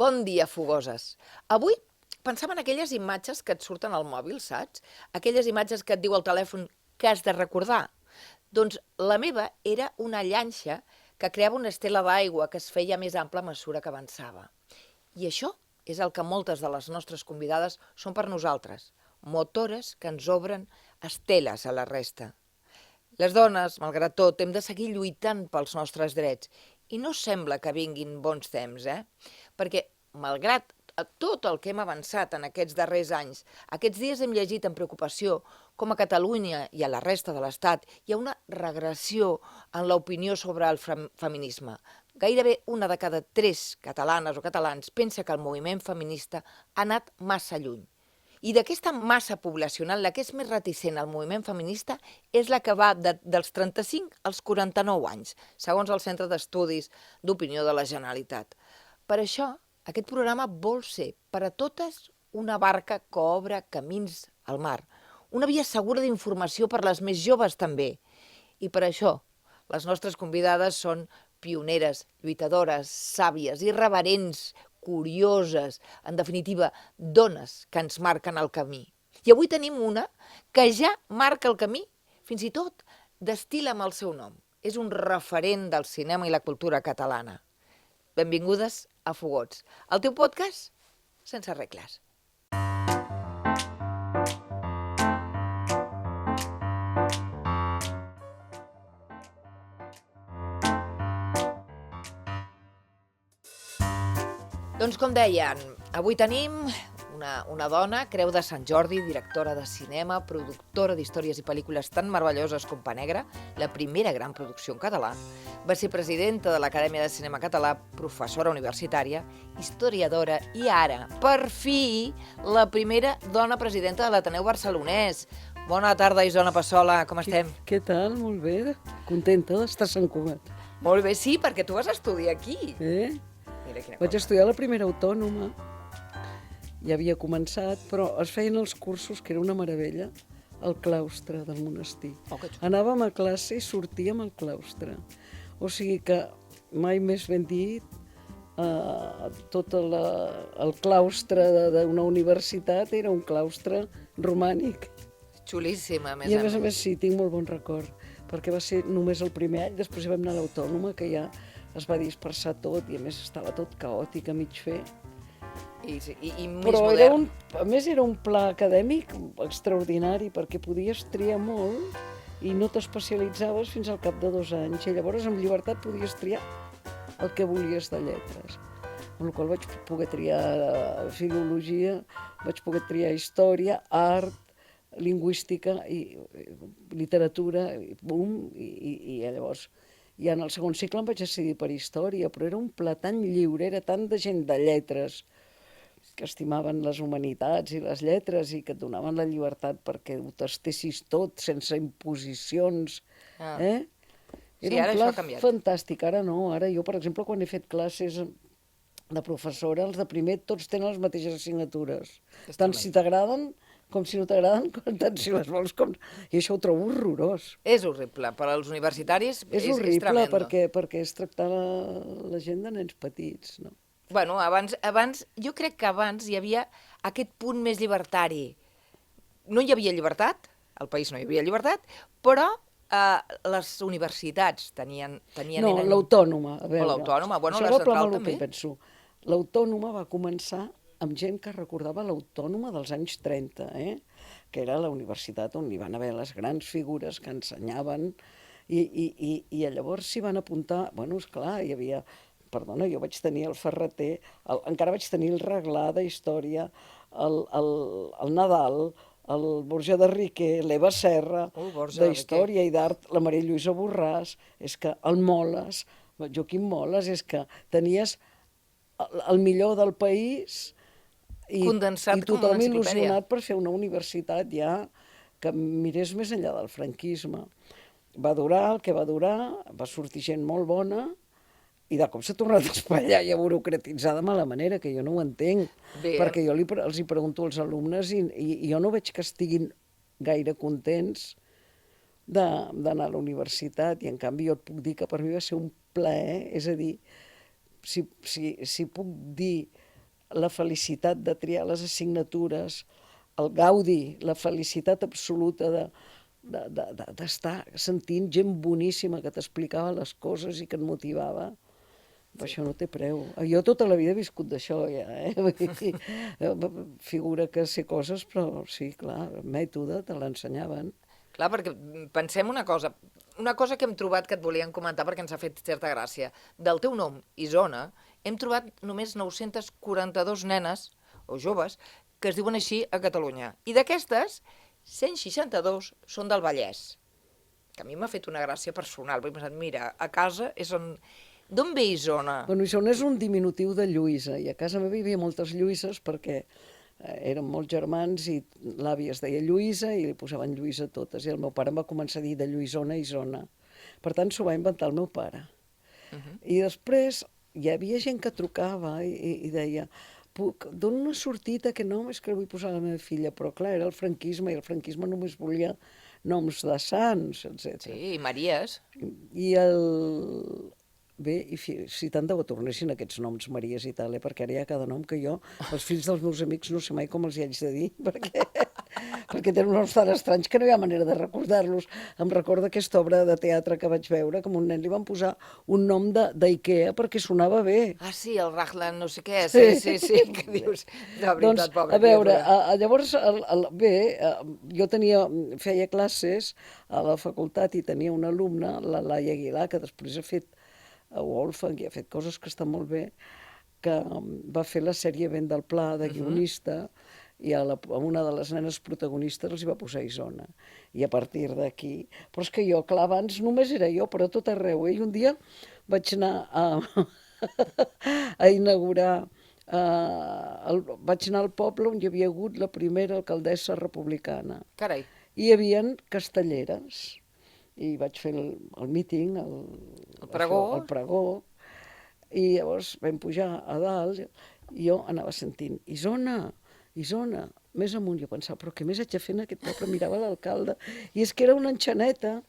Bon dia, fogoses. Avui pensava en aquelles imatges que et surten al mòbil, saps? Aquelles imatges que et diu el telèfon que has de recordar. Doncs la meva era una llanxa que creava una estela d'aigua que es feia més ampla a mesura que avançava. I això és el que moltes de les nostres convidades són per nosaltres, motores que ens obren esteles a la resta. Les dones, malgrat tot, hem de seguir lluitant pels nostres drets. I no sembla que vinguin bons temps, Perquè, malgrat tot el que hem avançat en aquests darrers anys, aquests dies hem llegit amb preocupació com a Catalunya i a la resta de l'Estat hi ha una regressió en l'opinió sobre el feminisme. Gairebé una de cada 3 catalanes o catalans pensa que el moviment feminista ha anat massa lluny. I d'aquesta massa poblacional, la que és més reticent al moviment feminista és la que va dels 35 als 49 anys, segons el Centre d'Estudis d'Opinió de la Generalitat. Per això, aquest programa vol ser per a totes una barca que obre camins al mar, una via segura d'informació per les més joves també. I per això, les nostres convidades són pioneres, lluitadores, sàvies, irreverents, curioses, en definitiva, dones que ens marquen el camí. I avui tenim una que ja marca el camí, fins i tot destil·la amb el seu nom. És un referent del cinema i la cultura catalana. Benvingudes a Fogots, el teu podcast sense regles. Doncs com deien, avui tenim una dona, Creu de Sant Jordi, directora de cinema, productora d'històries i pel·lícules tan meravelloses com Pa Negra, la primera gran producció en català. Va ser presidenta de l'Acadèmia de Cinema Català, professora universitària, historiadora i ara, per fi, la primera dona presidenta de l'Ateneu Barcelonès. Bona tarda, Isona Passola, com estem? Què tal? Molt bé. Contenta d'estar a Sant Cugat. Molt bé, sí, perquè tu vas estudiar aquí. Mira quina Vaig cosa. estudiar la primera autònoma. Ja havia començat, però es feien els cursos, que era una meravella, al claustre del monestir. Oh, que xulo. Anàvem a classe i sortíem al claustre. O sigui que, mai més ben dit, tot el claustre d'una universitat era un claustre romànic. Xulíssima, a més I a a més. més sí, tinc molt bon record, perquè va ser només el primer any, després hi vam anar a l'autònoma, que ja es va dispersar tot i a més estava tot caòtic a mig fer. I més Però modern. a més era un pla acadèmic extraordinari, perquè podies triar molt i no t'especialitzaves fins al cap de 2 anys. I llavors amb llibertat podies triar el que volies de lletres. Amb la qual vaig poder triar filologia, vaig poder triar història, art, lingüística i literatura, i llavors ja en el segon cicle em vaig decidir per història, però era un pla tan lliure, era tant de gent de lletres que estimaven les humanitats i les lletres i que et donaven la llibertat perquè ho tastessis tot, sense imposicions. Ah. Era Sí, un ara pla això ha canviat. fantàstic. Ara no, ara jo, per exemple, quan he fet classes de professora, els de primer tots tenen les mateixes assignatures. És Tant tremend. si t'agraden com si no t'agraden, tant si les vols com... I això ho trobo horrorós. És horrible, per als universitaris És és horrible tremendo. perquè és tractar la gent de nens petits, no? Bueno, jo crec que abans hi havia aquest punt més llibertari. No hi havia llibertat, al país no hi havia llibertat, però les universitats tenien... No, l'autònoma, a veure. O l'autònoma, bueno, Això la va plamar central el també. que penso. L'autònoma va començar amb gent que recordava l'autònoma dels anys 30, que era la universitat on hi van haver les grans figures que ensenyaven, i llavors s'hi van apuntar... Bueno, esclar, hi havia... Perdona, jo vaig tenir el Ferreter, encara vaig tenir el Reglà de Història, el Nadal, el Borja de Riquer, l'Eva Serra, Borja de d'Història i d'Art, la Maria Lluïsa Borràs, és que el Moles, Joaquim Moles, és que tenies el millor del país i Condensat com una tothom enciclopèdia. il·lusionat per fer una universitat ja que mirés més enllà del franquisme. Va durar el que va durar, va sortir gent molt bona, i de cop s'ha tornat a espatllar i a burocratitzar de mala manera, que jo no ho entenc. Bé. Perquè jo els hi pregunto als alumnes i jo no veig que estiguin gaire contents d'anar a la universitat, i en canvi jo et puc dir que per mi va ser un plaer, és a dir, si puc dir la felicitat de triar les assignatures, el gaudi, la felicitat absoluta d'estar sentint gent boníssima que t'explicava les coses i que et motivava. Però això no té preu. Jo tota la vida he viscut d'això, ja, Vull dir, figura que sé coses, però sí, clar, el mètode te l'ensenyaven. Clar, perquè pensem una cosa que hem trobat que et volíem comentar perquè ens ha fet certa gràcia. Del teu nom, Isona, hem trobat només 942 nenes o joves que es diuen així a Catalunya. I d'aquestes, 162 són del Vallès. Que a mi m'ha fet una gràcia personal, perquè he pensat, mira, a casa és on... D'on ve Isona? Bueno, Isona és un diminutiu de Lluïsa, i a casa meva hi havia moltes Lluïses perquè érem molts germans i l'àvia es deia Lluïsa i li posaven Lluïsa a totes, i el meu pare em va començar a dir de Lluïsona a Isona. Per tant, s'ho va inventar el meu pare. I després hi havia gent que trucava i deia d'on no ha sortit aquest nom? És que el vull posar a la meva filla, però clar, era el franquisme, i el franquisme només volia noms de sants, etc. Sí, i Maries. I Bé, i si tant de bo tornessin aquests noms Maries i tal, perquè ara hi ha cada nom que jo, els fills dels meus amics, no sé mai com els hi haig de dir, perquè tenen noms tan estranys que no hi ha manera de recordar-los. Em recorda aquesta obra de teatre que vaig veure, que a un nen li van posar un nom d'Ikea perquè sonava bé. Ah, sí, el Raglan no sé què, sí, que dius, de veritat, Doncs, pobra a veure, criatura. llavors, jo feia classes a la facultat i tenia una alumna, la Laia Aguilar, que després ha fet a Wolfgang i ha fet coses que estan molt bé, que va fer la sèrie Vent del Pla de guionista, i a una de les nenes protagonistes els hi va posar Isona. I a partir d'aquí... Però és que jo, clar, abans només era jo, però a tot arreu. I un dia vaig anar a inaugurar... Vaig anar al poble on hi havia hagut la primera alcaldessa republicana. Carai. I hi havia castelleres. I vaig fer el míting, El pregó. el pregó, i llavors vam pujar a dalt i jo anava sentint Isona, Isona, més amunt. Jo pensava, però què més haig de fer en aquest poble? Mirava l'alcalde, i és que era una enxaneta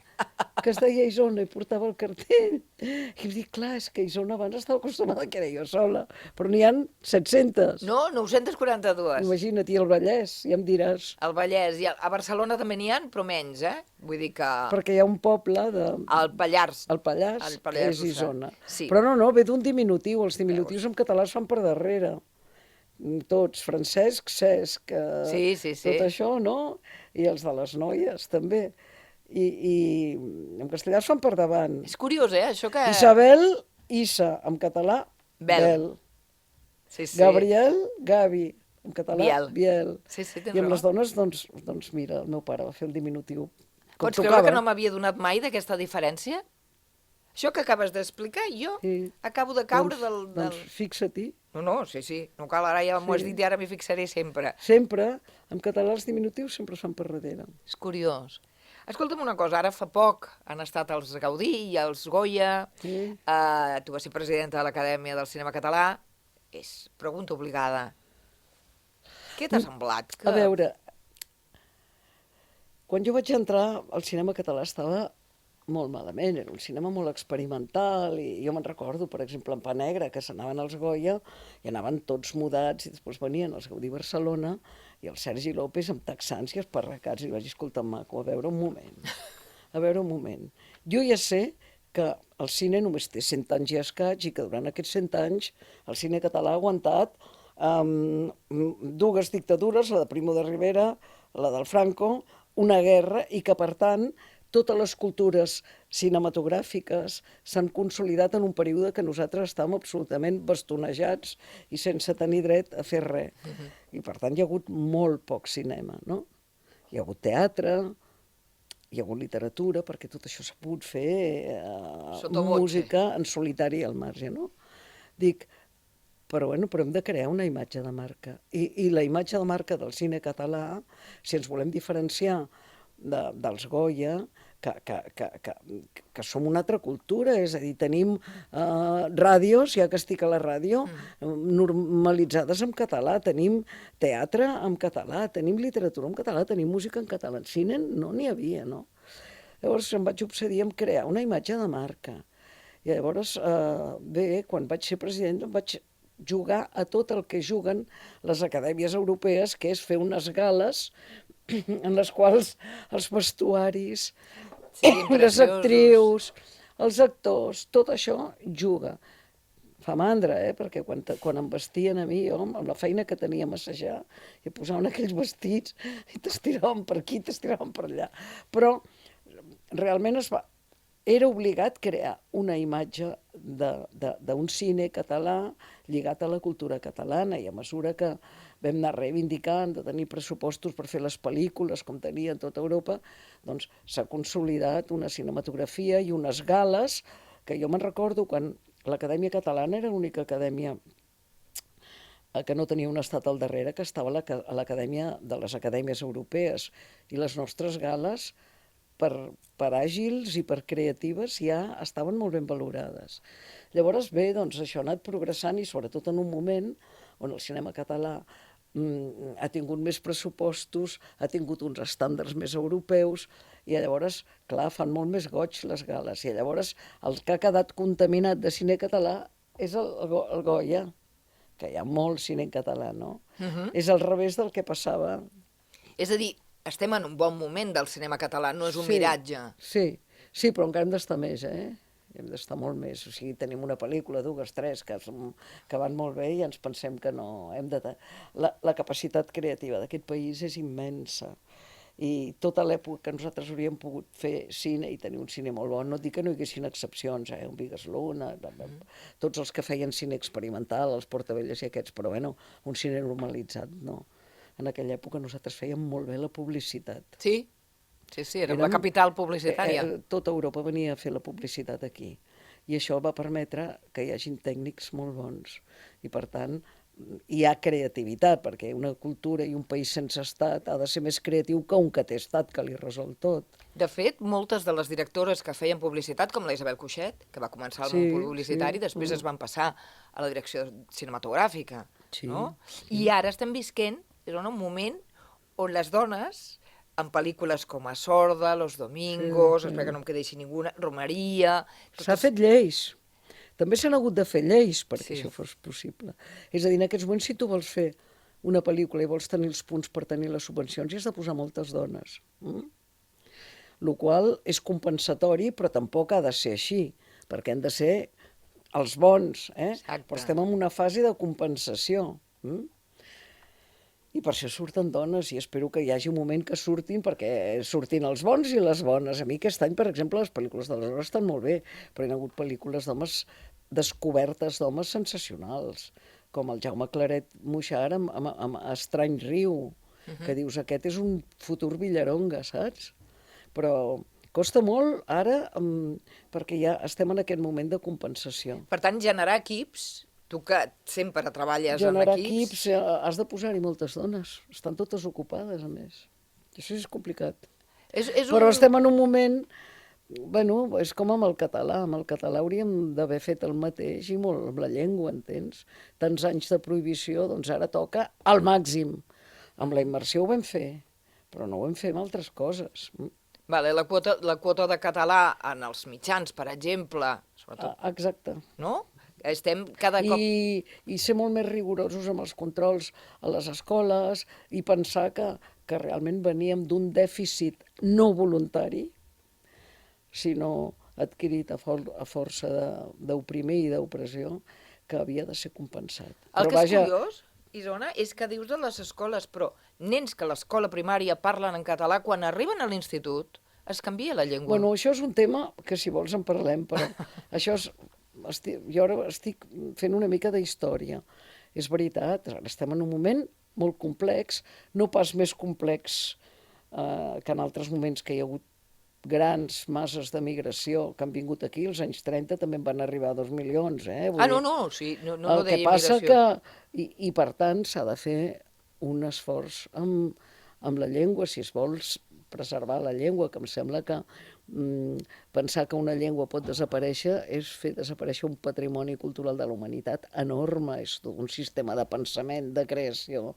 que es deia Isona i portava el cartell. I em dic, clar, és que Isona abans estava acostumada que era jo sola, però n'hi ha 700. No, 942. Imagina't, i el Vallès, ja em diràs. Al Vallès, i a Barcelona també n'hi ha, però menys, Vull dir que... Perquè hi ha un poble de... Al Pallars. El Pallars, El que Pallars és Isona. Sí. Però no, ve d'un diminutiu. Els diminutius en català es fan per darrere. Tots, Francesc, Cesc, Sí. tot això, no? I els de les noies, també. I en castellà es fan per davant. És curiós, això que... Isabel, Issa, en català, Bel. Bel. Sí. Gabriel, Gavi, en català, Biel. Biel. Sí, tens I amb raó. les dones, doncs mira, el meu pare va fer el diminutiu. Pots creure que no m'havia donat mai d'aquesta diferència? Això que acabes d'explicar, jo acabo de caure del... Doncs fixa-t'hi. No, sí. No cal, ara ja m'ho has dit i ara m'hi fixaré sempre. Sempre, en català els diminutius sempre es fan per darrere. És curiós. Escolta'm una cosa, ara fa poc han estat els Gaudí i els Goya, tu vas ser presidenta de l'Acadèmia del Cinema Català, és pregunta obligada. Què t'ha semblat? A veure, quan jo vaig entrar, el cinema català estava molt malament, era un cinema molt experimental, i jo me'n recordo, per exemple, en Pa Negre, que s'anaven als Goya i anaven tots mudats, i després venien els Gaudí Barcelona i el Sergi López amb texans i esparracats, i li vaig dir, escolta, maco, a veure un moment. Jo ja sé que el cine només té 100 anys i escaig, i que durant aquests 100 anys el cine català ha aguantat dues dictadures, la de Primo de Rivera, la del Franco, una guerra, i que, per tant, totes les cultures cinematogràfiques s'han consolidat en un període que nosaltres estàvem absolutament bastonejats i sense tenir dret a fer res. I, per tant, hi ha hagut molt poc cinema, no? Hi ha hagut teatre, hi ha hagut literatura, perquè tot això s'ha pogut fer, música en solitari al marge, no? Dic, però hem de crear una imatge de marca. I la imatge de marca del cine català, si ens volem diferenciar dels Goya, que som una altra cultura, és a dir, tenim ràdios, ja que estic a la ràdio, normalitzades en català, tenim teatre en català, tenim literatura en català, tenim música en català. En cine no n'hi havia, no? Llavors em vaig obsedir en crear una imatge de marca. I llavors, quan vaig ser president, vaig jugar a tot el que juguen les acadèmies europees, que és fer unes gales en les quals els vestuaris, Siguin les preciosos. actrius, els actors, tot això juga. Fa mandra, perquè quan em vestien a mi, jo, amb la feina que tenia a massajar, i posaven aquells vestits i t'estiraven per aquí, t'estiraven per allà. Però realment era obligat crear una imatge d'un cine català lligat a la cultura catalana, i a mesura que vam anar reivindicant de tenir pressupostos per fer les pel·lícules com tenia en tota Europa, doncs s'ha consolidat una cinematografia i unes gales que jo me'n recordo quan l'Acadèmia Catalana era l'única acadèmia que no tenia un estat al darrere, que estava a l'Acadèmia de les Acadèmies Europees, i les nostres gales, per àgils i per creatives, ja estaven molt ben valorades. Llavors, bé, doncs això ha anat progressant, i sobretot en un moment on el cinema català ha tingut més pressupostos, ha tingut uns estàndards més europeus, i llavors, clar, fan molt més goig les gales, i llavors el que ha quedat contaminat de cine català és el Goya, que hi ha molt cine en català, no? És al revés del que passava. És a dir, estem en un bon moment del cinema català, no és un miratge. Sí, però encara hem d'estar més, hem d'estar molt més. O sigui, tenim una pel·lícula, dues, tres, que van molt bé, i ens pensem que no. La capacitat creativa d'aquest país és immensa. I tota l'època que nosaltres hauríem pogut fer cine i tenir un cine molt bon, no et dic que no hi haguessin excepcions, un Vigas Luna, tots els que feien cine experimental, els Portabelles i aquests, però bueno, un cine normalitzat, no. En aquella època nosaltres fèiem molt bé la publicitat. Sí, érem la capital publicitària. Tota Europa venia a fer la publicitat aquí, i això va permetre que hi hagin tècnics molt bons, i per tant hi ha creativitat, perquè una cultura i un país sense estat ha de ser més creatiu que un que té estat, que li resol tot. De fet, moltes de les directores que feien publicitat, com la Isabel Cuixet, que va començar al món publicitari, després es van passar a la direcció cinematogràfica, no? I ara estem visquent en un moment on les dones, en pel·lícules com A Sorda, Los Domingos, espera que no em quedeixi ninguna, Romeria... S'ha fet lleis. També s'han hagut de fer lleis perquè això fos possible. És a dir, en aquests moments, si tu vols fer una pel·lícula i vols tenir els punts per tenir les subvencions, hi has de posar moltes dones. Lo qual és compensatori, però tampoc ha de ser així, perquè han de ser els bons, però estem en una fase de compensació. I per això surten dones, i espero que hi hagi un moment que surtin, perquè surtin els bons i les bones. A mi aquest any, per exemple, les pel·lícules de les dones estan molt bé, però hi ha hagut pel·lícules d'homes, descobertes d'homes sensacionals, com el Jaume Claret Muixart amb Estrany Riu, que dius, aquest és un futur Villaronga, saps? Però costa molt ara, perquè ja estem en aquest moment de compensació. Per tant, generar equips... Tu que sempre treballes en generar equips... has de posar-hi moltes dones. Estan totes ocupades, a més. Això és complicat. Però estem en un moment... Bueno, és com amb el català. Amb el català hauríem d'haver fet el mateix, i molt amb la llengua, entens? Tants anys de prohibició, doncs ara toca al màxim. Amb la immersió ho vam fer, però no ho vam fer amb altres coses. Vale, la quota de català en els mitjans, per exemple... Exacte. No? Estem cada cop... I ser molt més rigorosos amb els controls a les escoles, i pensar que realment veníem d'un dèficit no voluntari, sinó adquirit a força d'oprimir i d'opressió, que havia de ser compensat. El que és curiós, Isona, és que dius de les escoles, però nens que a l'escola primària parlen en català, quan arriben a l'institut es canvia la llengua. Bueno, això és un tema que, si vols, en parlem, però això és... Jo ara estic fent una mica d'història. És veritat, ara estem en un moment molt complex, no pas més complex que en altres moments que hi ha hagut grans masses de migració que han vingut aquí. Als anys 30 també en van arribar 2 milions. Sí, no el que passa que... I per tant s'ha de fer un esforç amb la llengua, si es vols preservar la llengua, que em sembla que pensar que una llengua pot desaparèixer és fer desaparèixer un patrimoni cultural de la humanitat enorme, és un sistema de pensament, de creació.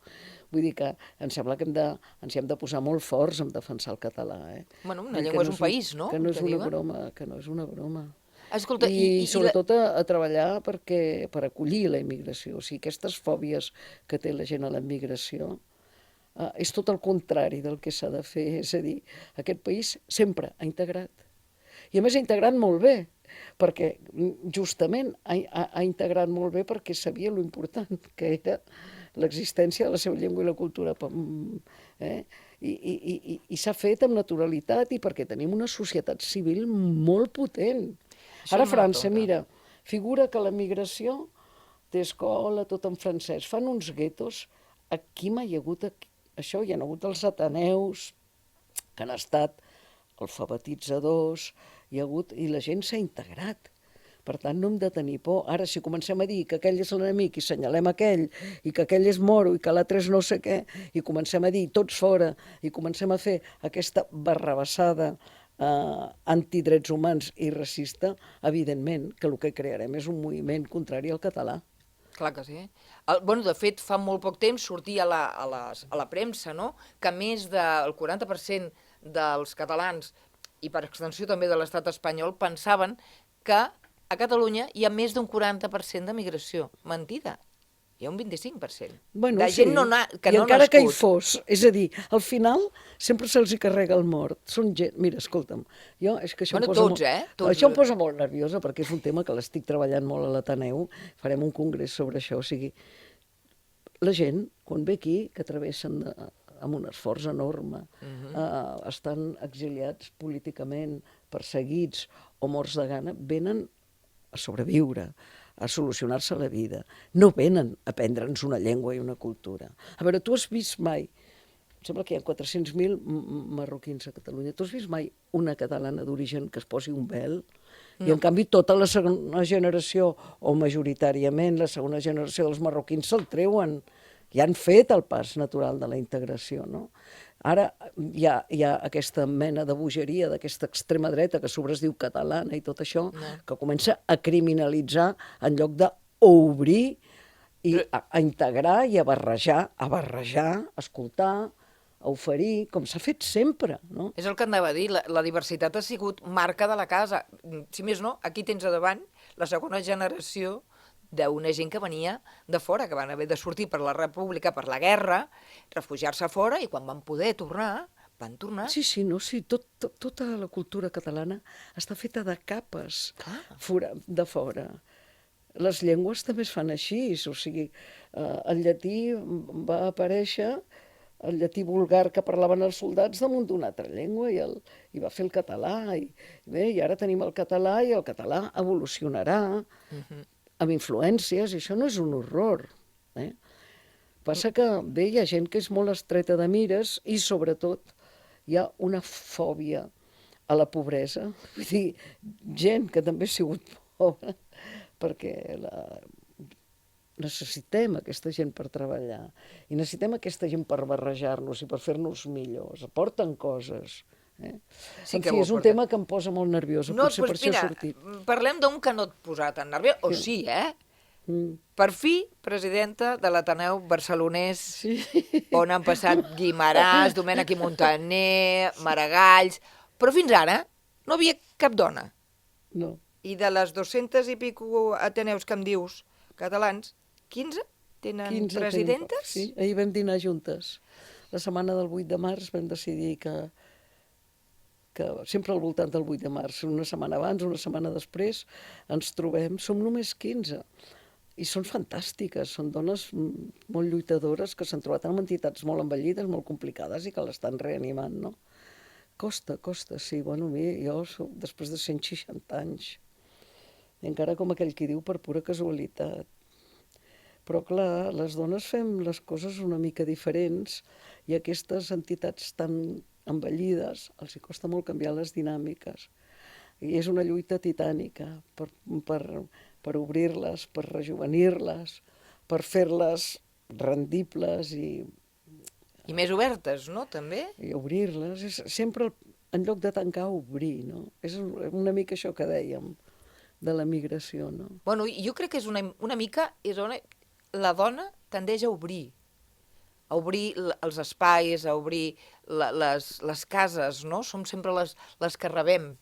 Vull dir que em sembla que ens hi hem de posar molt forts en defensar el català. Bueno, una llengua és un país, no? Que no és una broma, que no és una broma. Escolta, I sobretot a treballar per acollir la immigració. O sigui, aquestes fòbies que té la gent a la immigració és tot el contrari del que s'ha de fer. És a dir, aquest país sempre ha integrat. I a més ha integrat molt bé, perquè justament ha integrat molt bé perquè sabia lo important que era l'existència de la seva llengua i la cultura. I s'ha fet amb naturalitat i perquè tenim una societat civil molt potent. Ara a França, mira, figura que la migració té escola, tot en francès. Fan uns guetos. Aquí mai hi ha hagut això, hi ha hagut els ateneus, que han estat alfabetitzadors, i la gent s'ha integrat. Per tant, no hem de tenir por. Ara, si comencem a dir que aquell és l'enemic i assenyalem aquell, i que aquell és moro i que l'altre és no sé què, i comencem a dir tots fora, i comencem a fer aquesta barrabassada antidrets humans i racista, evidentment que el que crearem és un moviment contrari al català. Clar que sí. De fet, fa molt poc temps sortia a la premsa, no?, que més del 40% dels catalans, i per extensió també de l'estat espanyol, pensaven que a Catalunya hi ha més d'un 40% de migració. Mentida. Hi ha un 25%. Bueno, de gent que i no ha encara nascut. que hi fos, és a dir, al final sempre se'ls hi carrega el mort. Són gent... Mira, escolta'm, jo és que això em posa tots, tots. Això em posa molt nerviosa perquè és un tema que l'estic treballant molt a l'Ateneu. Farem un congrés sobre això. O sigui, la gent, quan ve aquí, que travessen amb un esforç enorme, estan exiliats políticament, perseguits o morts de gana, venen a sobreviure, a solucionar-se la vida. No venen a aprendre'ns una llengua i una cultura. A veure, tu has vist mai, em sembla que hi ha 400.000 marroquins a Catalunya, tu has vist mai una catalana d'origen que es posi un vel? No. I en canvi tota la segona generació, o majoritàriament la segona generació dels marroquins se'l treuen, i han fet el pas natural de la integració, no? Ara hi ha aquesta mena de bogeria d'aquesta extrema dreta que a sobre es diu catalana i tot això, que comença a criminalitzar en lloc d'obrir i a integrar i a barrejar, a escoltar, a oferir, com s'ha fet sempre, no? És el que anava a dir, la diversitat ha sigut marca de la casa. Si més no, aquí tens a davant la segona generació d'una gent que venia de fora, que van haver de sortir per la república, per la guerra, refugiar-se fora, i quan van poder tornar, van tornar. Sí, tota la cultura catalana està feta de capes de fora. Les llengües també es fan així, o sigui, el llatí va aparèixer, el llatí vulgar que parlaven els soldats damunt d'una altra llengua i va fer el català, i ara tenim el català i el català evolucionarà, amb influències, i això no és un horror. Passa que bé, hi ha gent que és molt estreta de mires i sobretot hi ha una fòbia a la pobresa. Vull dir, gent que també ha sigut pobra, perquè necessitem aquesta gent per treballar i necessitem aquesta gent per barrejar-nos i per fer-nos millors. Aporten coses. Sí, en fi, és un tema que em posa molt nerviosa, potser per això ha sortit. Parlem d'un que no et posa tan nerviós, o sí, Per fi, presidenta de l'Ateneu barcelonès, on han passat Guimaràs, Domènech i Montaner, Maragalls, però fins ara no havia cap dona. No. I de les 200 i pico ateneus que em dius, catalans, 15 tenen presidentes? Sí, ahir vam dinar juntes. La setmana del 8 de març vam decidir que sempre al voltant del 8 de març, una setmana abans, una setmana després, ens trobem, som només 15. I són fantàstiques, són dones molt lluitadores que s'han trobat en entitats molt envellides, molt complicades i que l'estan reanimant, no? Costa, sí. Bueno, jo soc després de 160 anys. I encara com aquell qui diu per pura casualitat. Però clar, les dones fem les coses una mica diferents i aquestes entitats tan envellides els hi costa molt canviar les dinàmiques. I és una lluita titànica per obrir-les, per rejuvenir-les, per fer-les rendibles i més obertes, no?, també? I obrir-les. És sempre, en lloc de tancar, obrir, no? És una mica això que dèiem de la migració, no? Bueno, jo crec que és una mica... La dona tendeix a obrir els espais, a obrir les cases, no? Som sempre les que rebem.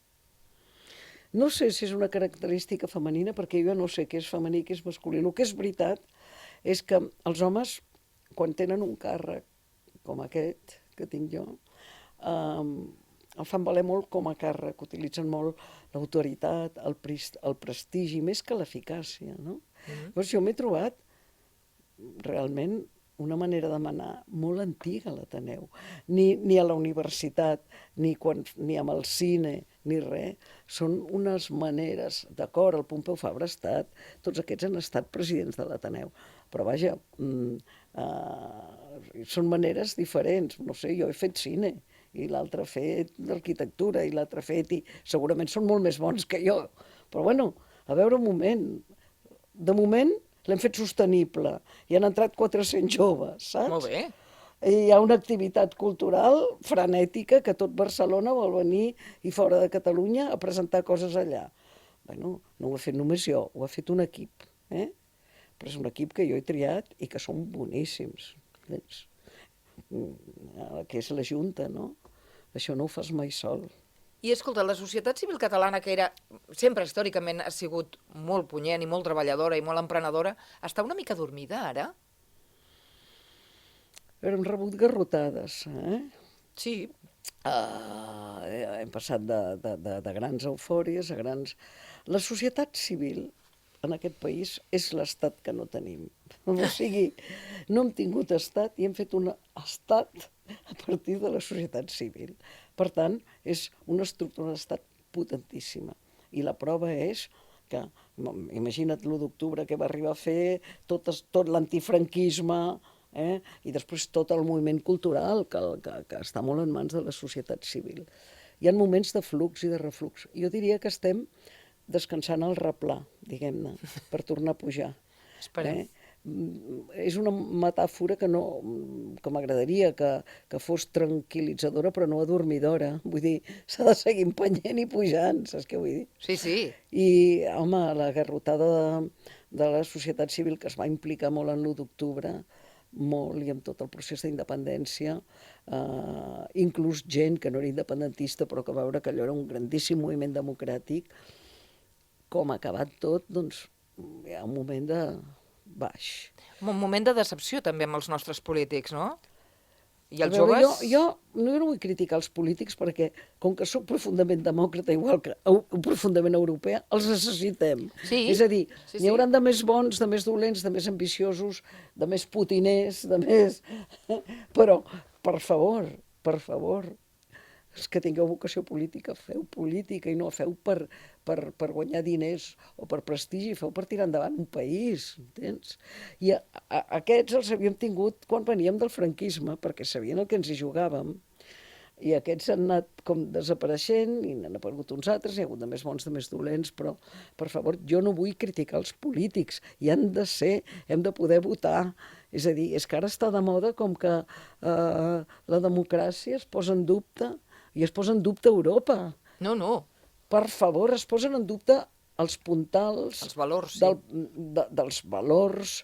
No sé si és una característica femenina, perquè jo no sé què és femení i què és masculí. El que és veritat és que els homes, quan tenen un càrrec com aquest que tinc jo, el fan valer molt com a càrrec, utilitzen molt l'autoritat, el prestigi, més que l'eficàcia, no? Llavors jo m'he trobat realment una manera de manar molt antiga a l'Ateneu. Ni a la universitat, ni amb el cine, ni res. Són unes maneres, d'acord, el Pompeu Fabra ha estat, tots aquests han estat presidents de l'Ateneu, però vaja, són maneres diferents. No sé, jo he fet cine, i l'altre ha fet arquitectura, i l'altre ha fet... I segurament són molt més bons que jo. Però bueno, a veure un moment. De moment l'hem fet sostenible. Hi han entrat 400 joves, saps? Molt bé. I hi ha una activitat cultural frenètica que tot Barcelona vol venir i fora de Catalunya a presentar coses allà. Bueno, no ho he fet només jo, ho ha fet un equip. Però és un equip que jo he triat i que són boníssims. Que és la Junta, no? Això no ho fas mai sol. I escolta, la societat civil catalana, que era sempre històricament ha sigut molt punyent i molt treballadora i molt emprenedora, està una mica dormida ara? Hem rebut garrotades, Sí. hem passat de grans eufòries a grans... La societat civil en aquest país és l'estat que no tenim. O sigui, no hem tingut estat i hem fet un estat a partir de la societat civil. Per tant, és una estructura d'estat potentíssima. I la prova és que, imagina't l'1 d'octubre que va arribar a fer tot l'antifranquisme, i després tot el moviment cultural que està molt en mans de la societat civil. Hi ha moments de flux i de reflux. Jo diria que estem descansant al replà, diguem-ne, per tornar a pujar. Esperem. És una metàfora que m'agradaria que fos tranquil·litzadora però no adormidora. Vull dir, s'ha de seguir empenyent i pujant, saps què vull dir? Sí, sí. I, home, la garrotada de la societat civil que es va implicar molt en l'1 d'octubre, molt, i amb tot el procés d'independència, inclús gent que no era independentista però que va veure que allò era un grandíssim moviment democràtic, com ha acabat tot, doncs hi ha un moment de baix. Un moment de decepció també amb els nostres polítics, no? I els A veure, joves... jo no vull criticar els polítics perquè, com que sóc profundament demòcrata, igual que profundament europea, els necessitem. Sí, És a dir, sí, n'hi hauran de més bons, de més dolents, de més ambiciosos, de més putiners, de més... Però, per favor, és que tingueu vocació política, feu política i no feu per guanyar diners o per prestigi, feu per tirar endavant un país, entens? I aquests els havíem tingut quan veníem del franquisme, perquè sabien el que ens hi jugàvem, i aquests han anat com desapareixent i n'han aparegut uns altres, hi ha hagut de més bons, de més dolents, però, per favor, jo no vull criticar els polítics, hi han de ser, hem de poder votar. És a dir, és que ara està de moda com que la democràcia es posa en dubte, i es posa en dubte Europa. No, no. Per favor, es posen en dubte els puntals... Els valors, sí. Dels valors,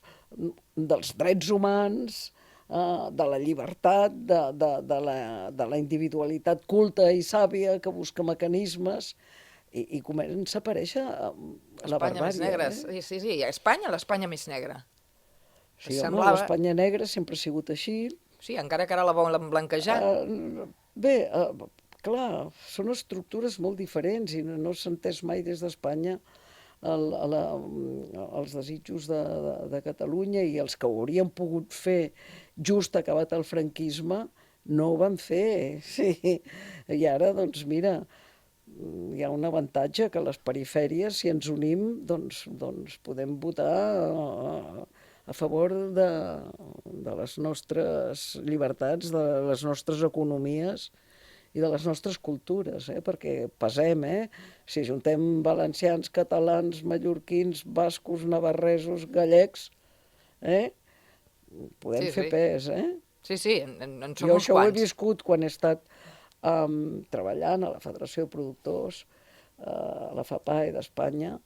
dels drets humans, de la llibertat, de la individualitat culta i sàvia que busca mecanismes, i comença a aparèixer la barbàrie. Espanya més negra. Sí, a Espanya, l'Espanya més negra. Sí, home, l'Espanya negra sempre ha sigut així. Sí, encara que ara la volen blanquejar. Bé, clar, són estructures molt diferents i no s'ha entès mai des d'Espanya els desitjos de Catalunya, i els que ho haurien pogut fer just acabat el franquisme no ho van fer. Sí. I ara, doncs mira, hi ha un avantatge, que a les perifèries, si ens unim, doncs podem votar a favor de les nostres llibertats, de les nostres economies i de les nostres cultures, perquè pesem, si juntem valencians, catalans, mallorquins, bascos, navarresos, gallecs, podem fer pes, Sí, en som uns quants. Jo això ho he viscut quan he estat treballant a la Federació de Productors, a la FAPAE d'Espanya,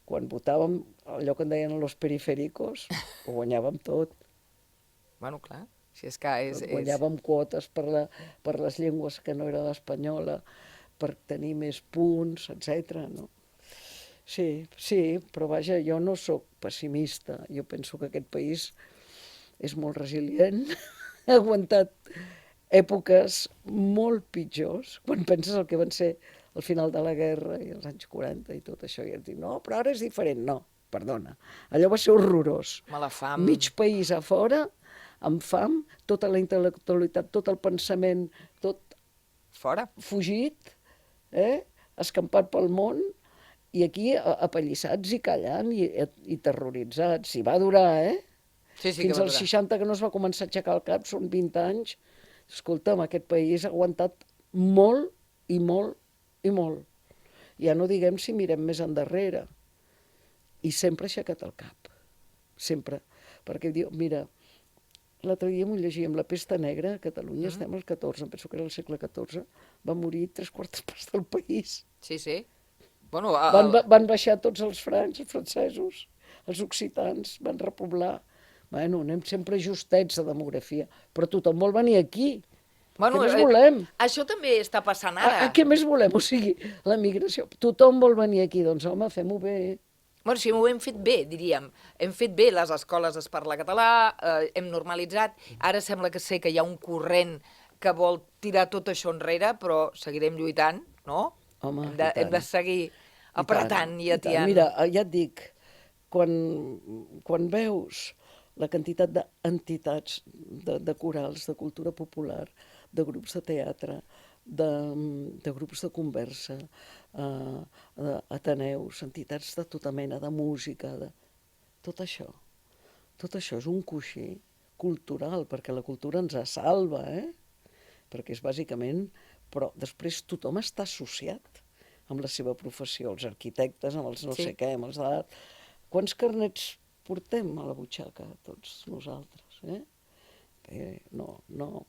quan votàvem allò que en deien los periféricos, ho guanyàvem tot. Bueno, clar, si és que Guanyàvem quotes per les llengües que no era l'espanyola, per tenir més punts, etc. No? sí, però vaja, jo no sóc pessimista. Jo penso que aquest país és molt resilient, ha aguantat èpoques molt pitjors, quan penses el que van ser al final de la guerra i els anys 40 i tot això, i et dius, no, però ara és diferent. No, perdona, allò va ser horrorós. Mala fam. Mig país a fora, amb fam, tota la intel·lectualitat, tot el pensament, tot Fora. fugit, escampat pel món, i aquí apallissats i callant i terroritzats. I va durar, Sí, que Fins va als durar. 60 que no es va començar a aixecar el cap, són 20 anys. Escolta'm, aquest país ha aguantat molt i molt i molt. Ja no diguem si mirem més endarrere. I sempre ha aixecat el cap. Sempre. Perquè diu, mira, l'altre dia m'ho llegíem, la pesta negra, a Catalunya, estem al 14, em penso que era el segle XIV, va morir 3/4 parts del país. Sí. Bueno, Van baixar tots els francs, els francesos, els occitans, van repoblar. Bueno, anem sempre justets de demografia, però tothom vol venir aquí. Bueno, Què més volem? Això també està passant ara. Què més volem? O sigui, la migració. Tothom vol venir aquí, doncs home, fem-ho bé. Bueno, sí, ho hem fet bé, diríem. Hem fet bé, les escoles es parla català, hem normalitzat. Ara sembla que sé que hi ha un corrent que vol tirar tot això enrere, però seguirem lluitant, no? Home, Hem de seguir apretant i atiant. Mira, ja et dic, quan veus la quantitat d'entitats, de corals, de cultura popular, de grups de teatre, de grups de conversa, ateneus, entitats de tota mena, de música, tot això és un coixí cultural, perquè la cultura ens salva, perquè és bàsicament... Però després tothom està associat amb la seva professió, els arquitectes, amb els no sé què, amb els d'art. Quants carnets portem a la butxaca, tots nosaltres, No.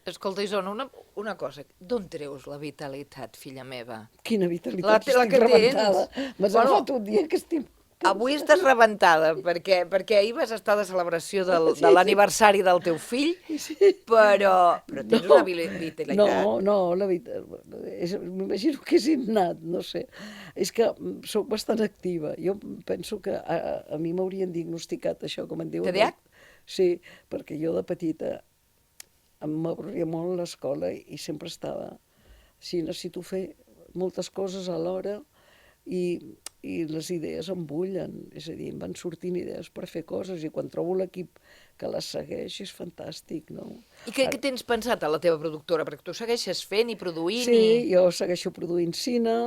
Escolta, Isona, una cosa. D'on treus la vitalitat, filla meva? Quina vitalitat, La estic que rebentada. tens. M'has agafat un dia que estic... Avui estàs rebentada, perquè ahir vas estar de celebració de l'aniversari del teu fill, però tens una vitalitat. No, la veritat, m'imagino que és innat, no sé. És que sóc bastant activa. Jo penso que a mi m'haurien diagnosticat això, com en diuen. TDAH? Sí, perquè jo de petita m'avorria molt l'escola i sempre estava així, necessito fer moltes coses alhora i les idees em bullen, és a dir, em van sortint idees per fer coses i quan trobo l'equip que les segueix és fantàstic, no? I què tens pensat a la teva productora? Perquè tu segueixes fent i produint Sí, jo segueixo produint cine,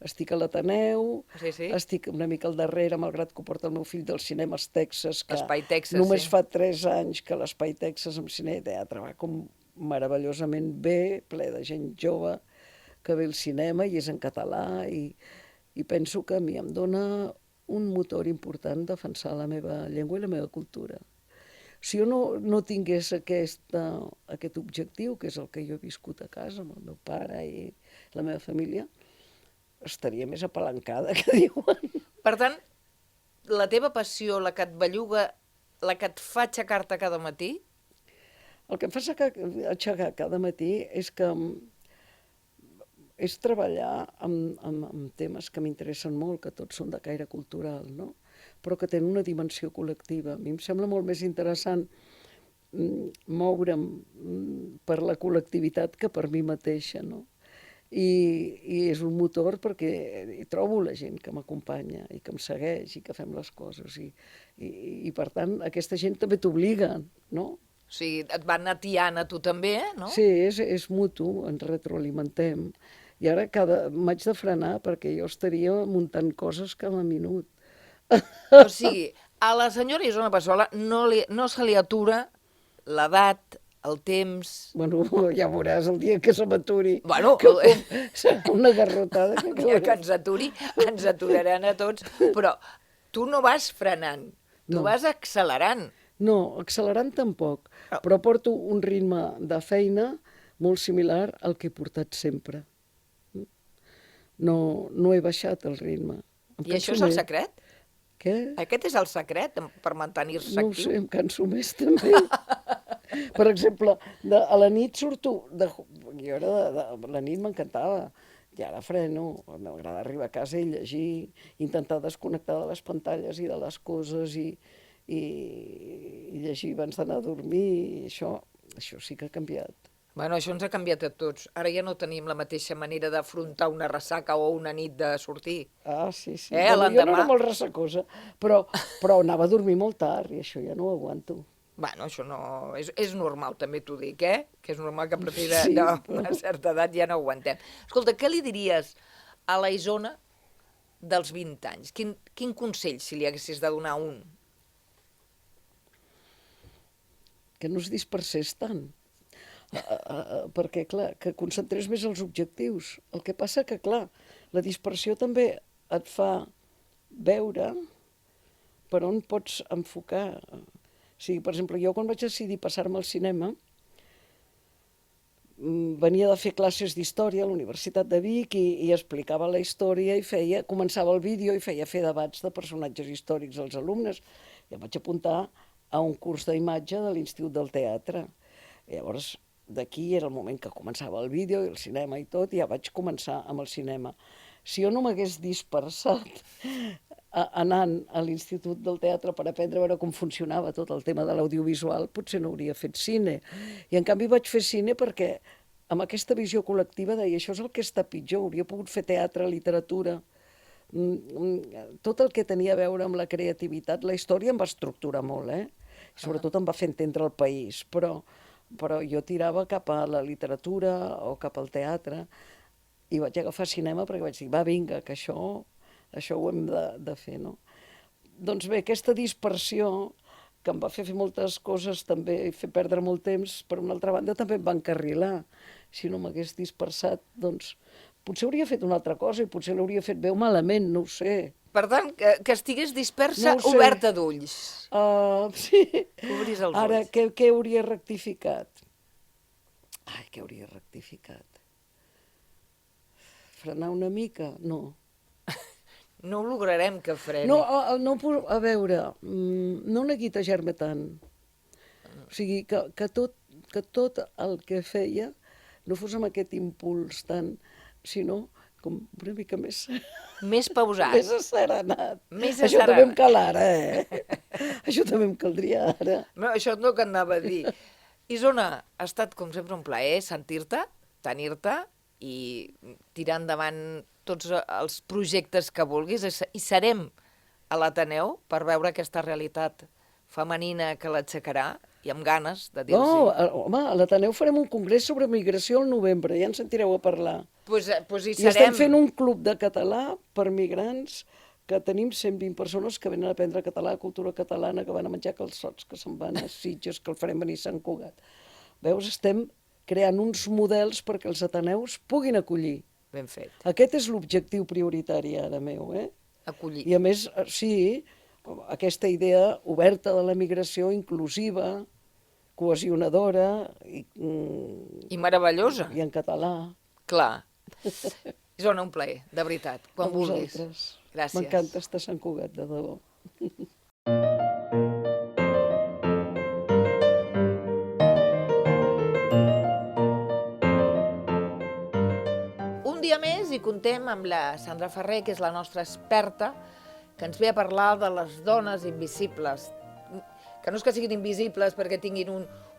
estic a l'Ateneu, Sí. estic una mica al darrere, malgrat que ho porta el meu fill dels cinemes Texas, que Espai Texas, només sí. fa 3 anys que l'Espai Texas amb cine i teatre va com meravellosament bé, ple de gent jove que ve al cinema i és en català i penso que a mi em dona un motor important defensar la meva llengua i la meva cultura. Si jo no tingués aquest objectiu, que és el que jo he viscut a casa amb el meu pare i la meva família, estaria més apalancada, que diuen. Per tant, la teva passió, la que et belluga, la que et fa aixecar-te cada matí, El que em fa aixecar cada matí és treballar amb temes que m'interessen molt, que tots són de caire cultural, no? Però que tenen una dimensió col·lectiva. A mi em sembla molt més interessant moure'm per la col·lectivitat que per mi mateixa, no? I és un motor perquè hi trobo la gent que m'acompanya i que em segueix i que fem les coses. I per tant, aquesta gent també t'obliga, no? o sigui, et van atiant a tu també, no? Sí, és mutu, ens retroalimentem. I ara m'haig de frenar perquè jo estaria muntant coses cada minut. O sigui, a la senyora Isona Passola no se li atura l'edat, el temps... Bueno, ja veuràs el dia que se m'aturi. Bueno, serà una garrotada. el dia que ens aturi, ens aturaran a tots, però tu no vas frenant, tu vas accelerant. No, accelerant tampoc, però porto un ritme de feina molt similar al que he portat sempre. No he baixat el ritme. I això és el secret? Què? Aquest és el secret per mantenir-se No ho actiu? sé, em canso més també. Per exemple, a la nit surto... Jo la nit m'encantava. i ara freno, m'agrada arribar a casa i llegir, intentar desconnectar de les pantalles i de les coses i llegir abans d'anar a dormir, i això sí que ha canviat. Bueno, això ens ha canviat a tots. Ara ja no tenim la mateixa manera d'afrontar una ressaca o una nit de sortir. Ah, sí. Bueno, Jo no l'endemà... era molt ressacosa, però anava a dormir molt tard i això ja no ho aguanto. Bueno, això no... És normal, també t'ho dic, Que és normal que a partir Sí, d'una certa edat ja no ho aguantem. Escolta, què li diries a la Isona dels 20 anys? Quin consell, si li haguessis de donar un? Que no es dispersés tant. Perquè, clar, que concentrés més els objectius. El que passa que, clar, la dispersió també et fa veure per on pots enfocar. O sigui, per exemple, jo quan vaig decidir passar-me al cinema, venia de fer classes d'història a la Universitat de Vic i explicava la història i començava el vídeo i feia fer debats de personatges històrics als alumnes. I em vaig apuntar a un curs d'imatge de l'Institut del Teatre. I llavors, d'aquí era el moment que començava el vídeo i el cinema i tot, i ja vaig començar amb el cinema. Si jo no m'hagués dispersat anant a l'Institut del Teatre per aprendre a veure com funcionava tot el tema de l'audiovisual, potser no hauria fet cine. I en canvi vaig fer cine perquè amb aquesta visió col·lectiva deia això és el que està pitjor, hauria pogut fer teatre, literatura, tot el que tenia a veure amb la creativitat. La història em va estructurar molt, sobretot em va fer entendre el país, però jo tirava cap a la literatura o cap al teatre i vaig agafar cinema perquè vaig dir, va, vinga, que això ho hem de fer, no? Doncs bé, aquesta dispersió que em va fer moltes coses també i fer perdre molt temps, per una altra banda també em va encarrilar. Si no m'hagués dispersat, doncs potser hauria fet una altra cosa i potser l'hauria fet bé o malament, no ho sé. Per tant, que estigués dispersa, No ho sé. oberta d'ulls. Sí. Que obris els Ara, ulls. què hauria rectificat? Ai, què hauria rectificat? Frenar una mica? No. No lograrem que freni. No, a veure, no neguitejar-me tant. O sigui, que tot el que feia no fos amb aquest impuls tant, sinó com una mica més... Més pausat. Més asserenat. Més Això també em asserenat. cal ara, Això també em caldria ara. No, això no que anava a dir. Isona, ha estat com sempre un plaer sentir-te, tenir-te i tirar endavant tots els projectes que vulguis i serem a l'Ateneu per veure aquesta realitat femenina que l'aixecarà i amb ganes de dir-los. No, home, a l'Ateneu farem un congrés sobre migració al novembre, ja ens sentireu a parlar. Pues hi I serem. estem fent un club de català per migrants que tenim 120 persones que venen a aprendre català, cultura catalana, que van a menjar calçots, que se'n van a Sitges, que el farem venir a Sant Cugat. Veus, estem creant uns models perquè els ateneus puguin acollir. Ben fet. Aquest és l'objectiu prioritari ara meu, Acollir. I a més, sí, aquesta idea oberta de la migració, inclusiva, cohesionadora I meravellosa. i en català. Clar. Isona, un plaer, de veritat, quan A vulguis. vosaltres. Gràcies. M'encanta estar a Sant Cugat, de debò. Un dia més i contem amb la Sandra Ferrer, que és la nostra experta, que ens ve a parlar de les dones invisibles. Que no és que siguin invisibles perquè tinguin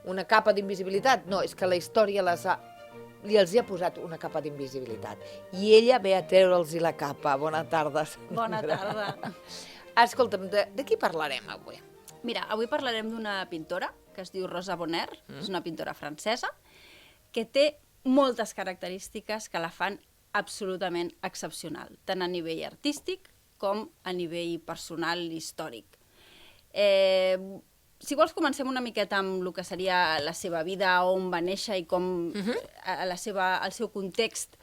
una capa d'invisibilitat, no, és que la història els ha posat una capa d'invisibilitat. I ella ve a treure'ls la capa. Bona tarda, Sandra. Bona tarda. Escolta'm, de qui parlarem avui? Mira, avui parlarem d'una pintora que es diu Rosa Bonheur, és una pintora francesa, que té moltes característiques que la fan absolutament excepcional, tant a nivell artístic com a nivell personal i històric. Si vols, comencem una miqueta amb el que seria la seva vida, on va néixer i com el seu context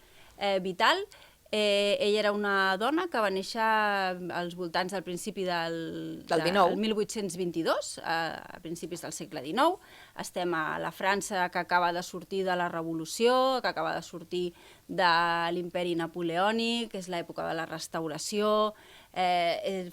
vital. Ella era una dona que va néixer als voltants del principi del 1822, a principis del segle XIX. Estem a la França que acaba de sortir de la Revolució, que acaba de sortir de l'imperi napoleònic, que és l'època de la Restauració,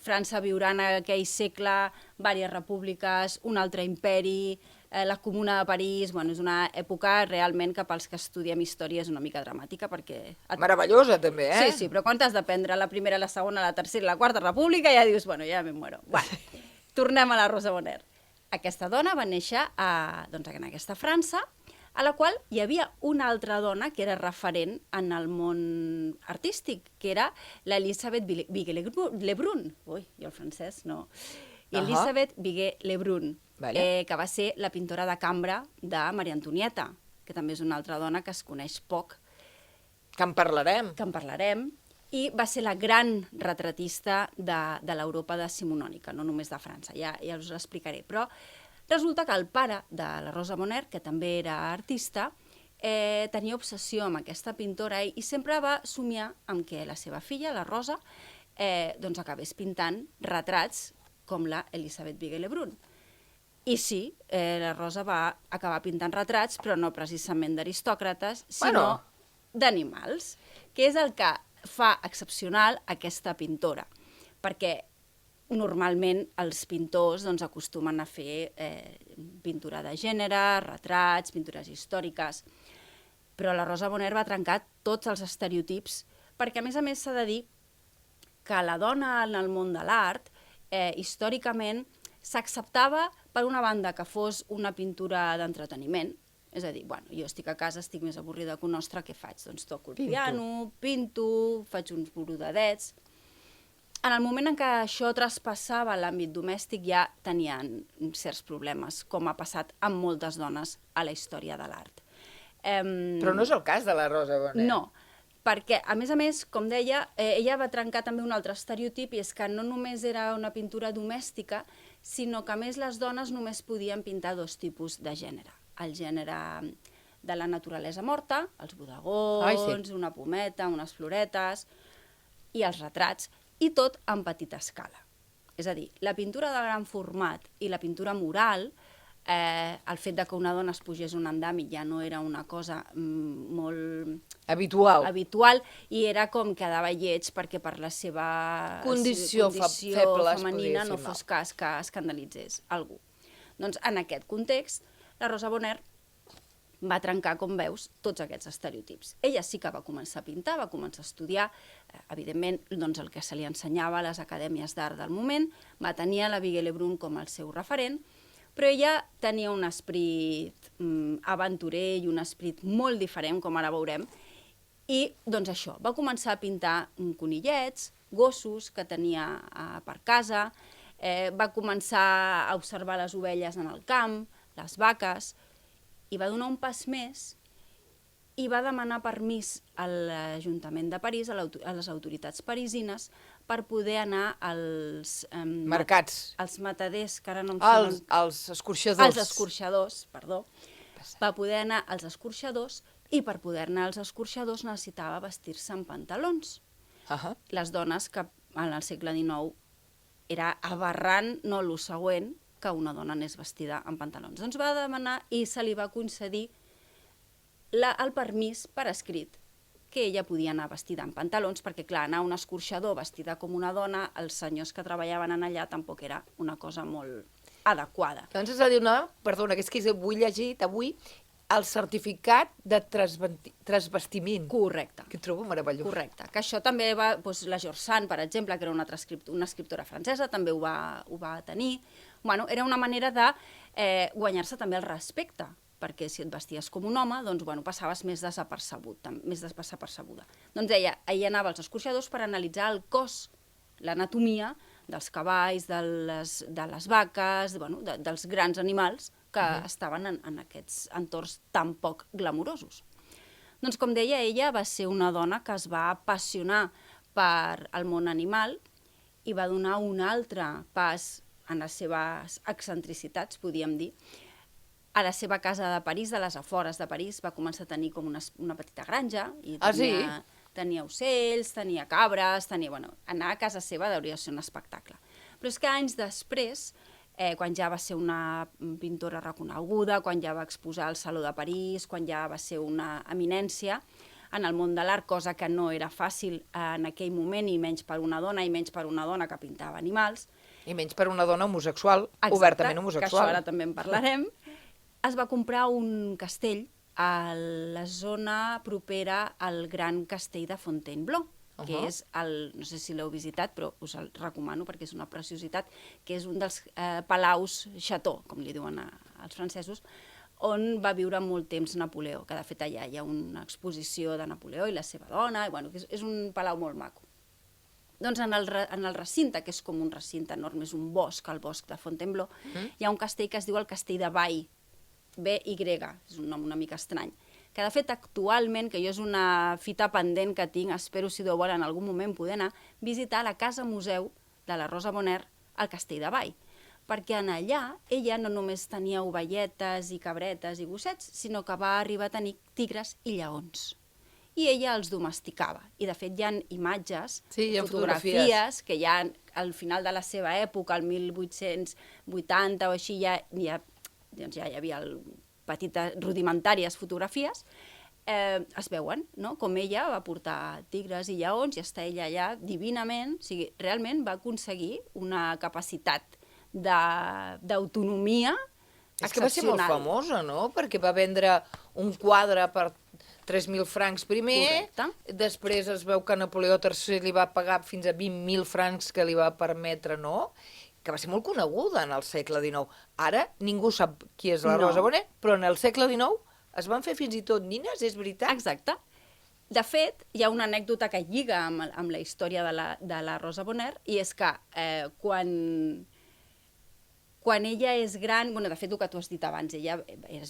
França viurà en aquell segle diverses repúbliques, un altre imperi, la Comuna de París... Bueno, és una època realment que pels que estudiem història és una mica dramàtica perquè... Meravellosa, també, eh? Sí, però quan t'has d'aprendre la primera, la segona, la tercera i la quarta república, ja dius, bueno, ja me muero. Bueno, tornem a la Rosa Bonheur. Aquesta dona va néixer en aquesta França, a la qual hi havia una altra dona que era referent en el món artístic, que era l'Elisabeth Viguet-Lebrun. Ui, jo el francès no... Elisabeth Viguet-Lebrun, que va ser la pintora de cambra de Maria Antonieta, que també és una altra dona que es coneix poc. Que en parlarem. Que en parlarem. I va ser la gran retratista de l'Europa decimonònica, no només de França, ja us ho explicaré. Però resulta que el pare de la Rosa Bonheur, que també era artista, tenia obsessió amb aquesta pintora i sempre va somiar amb que la seva filla, la Rosa, acabés pintant retrats com la Elisabeth Viguet-Lebrun. I sí, la Rosa va acabar pintant retrats, però no precisament d'aristòcrates, sinó d'animals, que és el que fa excepcional aquesta pintora, perquè normalment els pintors acostumen a fer pintura de gènere, retrats, pintures històriques, però la Rosa Bonheur va trencar tots els estereotips, perquè a més s'ha de dir que la dona en el món de l'art històricament s'acceptava, per una banda, que fos una pintura d'entreteniment, és a dir, bueno, jo estic a casa, estic més avorrida que un ostre, què faig? Doncs toco el piano, pinto, faig uns brodadets... En el moment en què això traspassava l'àmbit domèstic ja tenien certs problemes, com ha passat amb moltes dones a la història de l'art. Però no és el cas de la Rosa Bonheur. No, perquè, a més, com deia, ella va trencar també un altre estereotip, i és que no només era una pintura domèstica, sinó que, a més, les dones només podien pintar dos tipus de gènere. El gènere de la naturalesa morta, els bodegons, una pometa, unes floretes, i els retrats, i tot en petita escala. És a dir, la pintura de gran format i la pintura mural, el fet que una dona es pugés un andami ja no era una cosa molt habitual i era com quedava lleig perquè per la seva condició feble femenina no fos cas que escandalitzés algú. Doncs en aquest context, la Rosa Bonheur va trencar, com veus, tots aquests estereotips. Ella sí que va començar a pintar, va començar a estudiar, evidentment, doncs el que se li ensenyava a les acadèmies d'art del moment, va tenir la Viguet-Lebrun com el seu referent, però ella tenia un esperit aventurer i un esperit molt diferent, com ara veurem, i doncs això, va començar a pintar conillets, gossos que tenia per casa, va començar a observar les ovelles en el camp, les vaques, i va donar un pas més i va demanar permís a l'Ajuntament de París, a les autoritats parisines, per poder anar als... mercats. Als mataders, que ara no em semblen... Els escorxadors. Els escorxadors, perdó. Va poder anar als escorxadors i per poder anar als escorxadors necessitava vestir-se amb pantalons. Les dones, que en el segle XIX era aberrant, no el següent, que una dona anés vestida amb pantalons. Doncs va demanar i se li va concedir el permís per escrit que ella podia anar vestida amb pantalons, perquè, clar, anar a un escorxador vestida com una dona, els senyors que treballaven allà tampoc era una cosa molt adequada. Doncs és a dir, perdona, que és que vull llegir avui el certificat de transvestiment. Correcte. Que trobo meravellós. Correcte. Que això també va... la George Sand, per exemple, que era una escriptora francesa, també ho va tenir. Bueno, era una manera de guanyar-se també el respecte, perquè si et vesties com un home, doncs, bueno, passaves més desapercebuda. Doncs ella anava als escorxadors per analitzar el cos, l'anatomia dels cavalls, de les vaques, dels grans animals que estaven en aquests entorns tan poc glamurosos. Doncs, com deia, ella va ser una dona que es va apassionar per el món animal i va donar un altre pas en les seves excentricitats, podríem dir. A la seva casa de París, de les afores de París, va començar a tenir com una petita granja. Tenia ocells, tenia cabres, anar a casa seva hauria de ser un espectacle. Però és que anys després, quan ja va ser una pintora reconeguda, quan ja va exposar al Saló de París, quan ja va ser una eminència, en el món de l'art, cosa que no era fàcil en aquell moment, i menys per una dona, que pintava animals. I menys per una dona homosexual, Exacte, obertament que això homosexual. ara també en parlarem. Es va comprar un castell a la zona propera al Gran Castell de Fontainebleau, que és no sé si l'heu visitat, però us el recomano perquè és una preciositat, que és un dels palaus chateau, com li diuen als francesos, on va viure molt temps Napoleó, que de fet allà hi ha una exposició de Napoleó i la seva dona, i bueno, és un palau molt maco. Doncs en el recinte, que és com un recinte enorme, és un bosc, el bosc de Fontainebleau, hi ha un castell que es diu el Castell de Bay, B-Y, és un nom una mica estrany, que de fet actualment, que jo és una fita pendent que tinc, espero si Déu vol en algun moment poder anar, visitar la casa museu de la Rosa Bonheur al Castell de Bay, perquè en allà ella no només tenia ovelletes i cabretes i gossets, sinó que va arribar a tenir tigres i lleons. I ella els domesticava. I de fet hi ha imatges, Sí, hi ha fotografies, que ja al final de la seva època, el 1880 o així, ja hi havia petites rudimentàries fotografies, es veuen, no? Com ella va portar tigres i lleons i està ella allà divinament, o sigui, realment va aconseguir una capacitat d'autonomia excepcional. És que va ser molt famosa, no? Perquè va vendre un quadre per 3.000 francs primer, després es veu que Napoleó III li va pagar fins a 20.000 francs que li va permetre, no? Que va ser molt coneguda en el segle XIX. Ara ningú sap qui és la Rosa Bonheur, però en el segle XIX es van fer fins i tot nines, és veritat? Exacte. De fet, hi ha una anècdota que lliga amb la història de la Rosa Bonheur, i és que quan ella és gran, de fet el que tu has dit abans, ella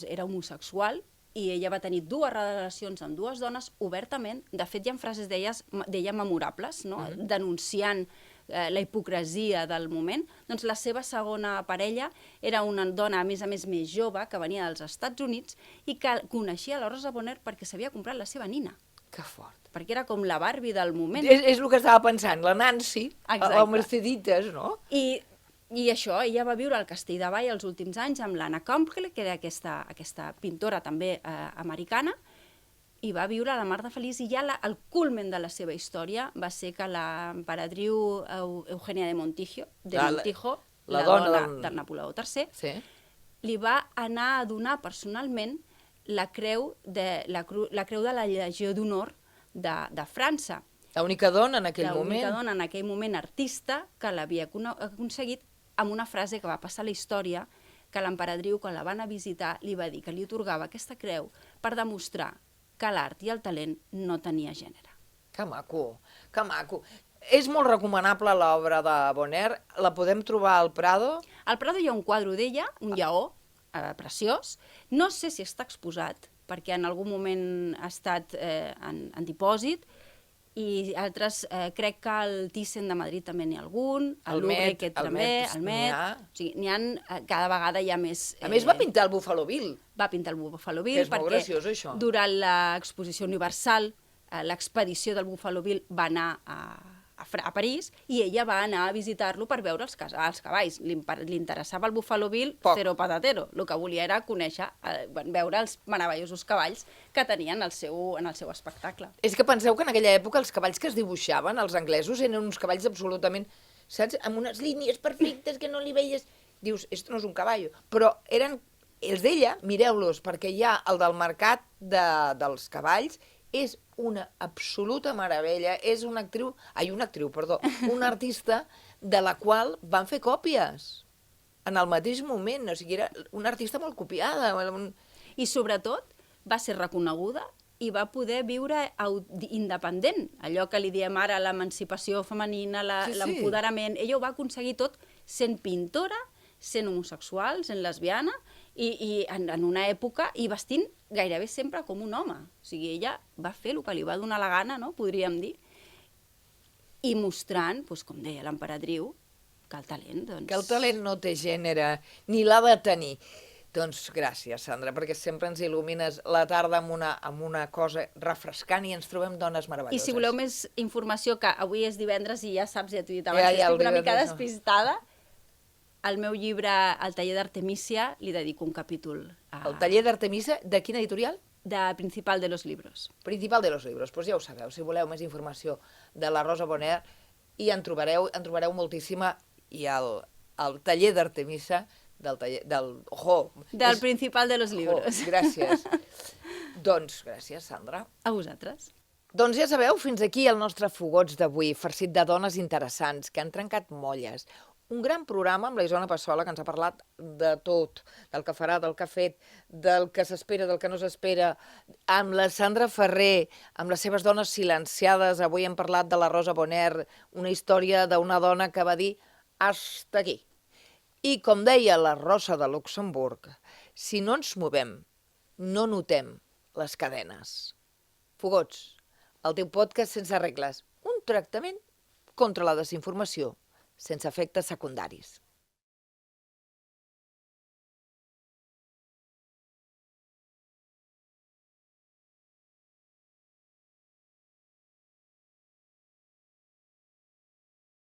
era homosexual i ella va tenir 2 relacions amb 2 dones obertament. De fet, hi ha frases d'ella memorables, no? Denunciant la hipocresia del moment. Doncs la seva segona parella era una dona, a més més jove, que venia dels Estats Units i que coneixia la Rosa Bonheur perquè s'havia comprat la seva nina. Que fort. Perquè era com la Barbie del moment. És el que estava pensant, la Nancy, la Merceditas, no? I això, ella va viure al Castell de Bay els últims anys amb l'Anna Campbell, que era aquesta pintora també americana, i va viure a la mar de feliç, i ja el culmen de la seva història va ser que l'emperadriu Eugènia de Montijo, la dona de Napoleó III, li va anar a donar personalment la creu de la Legió d'Honor de França. L'única dona en aquell moment. L'única dona en aquell moment artista que l'havia aconseguit, amb una frase que va passar a la història, que l'emperadriu, quan la van a visitar, li va dir que li atorgava aquesta creu per demostrar que l'art i el talent no tenia gènere. Que maco, que maco. És molt recomanable l'obra de Bonheur. La podem trobar al Prado? Al Prado hi ha un quadre d'ella, un lleó, preciós. No sé si està exposat, perquè en algun moment ha estat en dipòsit, i altres, crec que al Thyssen de Madrid també n'hi ha algun, al Louvre també, al Met, o sigui, cada vegada hi ha més... A més va pintar el Buffalo Bill. Va pintar el Buffalo Bill, perquè durant l'exposició universal, l'expedició del Buffalo Bill va anar a París, i ella va anar a visitar-lo per veure els cavalls. Li interessava el Buffalo Bill, cero patatero. El que volia era conèixer, veure els meravellosos cavalls que tenien en el seu espectacle. És que penseu que en aquella època els cavalls que es dibuixaven, els anglesos, eren uns cavalls absolutament, saps, amb unes línies perfectes que no li veies. Dius, esto no és un cavall. Però eren els d'ella, mireu-los, perquè hi ha el del mercat dels cavalls, és una absoluta meravella, és una artista de la qual van fer còpies en el mateix moment, o sigui, era una artista molt copiada. I sobretot va ser reconeguda i va poder viure independent, allò que li diem ara l'emancipació femenina, l'empoderament. Ella ho va aconseguir tot sent pintora, sent homosexual, sent lesbiana, i en una època, i vestint gairebé sempre com un home. O sigui, ella va fer el que li va donar la gana, no?, podríem dir, i mostrant, com deia l'emperadriu, que el talent... Que el talent no té gènere, ni l'ha de tenir. Doncs gràcies, Sandra, perquè sempre ens il·lumines la tarda amb una cosa refrescant i ens trobem dones meravelloses. I si voleu més informació, que avui és divendres i ja saps, ja t'ho he dit abans, estic una mica despistada, al meu llibre, El taller d'Artemísia, li dedico un capítol. El taller d'Artemísia, de quina editorial? de Principal de los Libros. Principal de los Libros, doncs ja ho sabeu, si voleu més informació de la Rosa Boner, i en trobareu moltíssima, i el taller d'Artemisa, del Principal de los Libros. Gràcies. Doncs gràcies, Sandra. A vosaltres. Doncs ja sabeu, fins aquí el nostre Fogots d'avui, farcit de dones interessants que han trencat molles. Un gran programa amb la Isona Passola, que ens ha parlat de tot, del que farà, del que ha fet, del que s'espera, del que no s'espera, amb la Sandra Ferrer, amb les seves dones silenciades. Avui hem parlat de la Rosa Boner, una història d'una dona que va dir «hasta aquí». I com deia la Rosa de Luxemburg, si no ens movem, no notem les cadenes. Fogots, el teu podcast sense regles, un tractament contra la desinformació, sense efectes secundaris.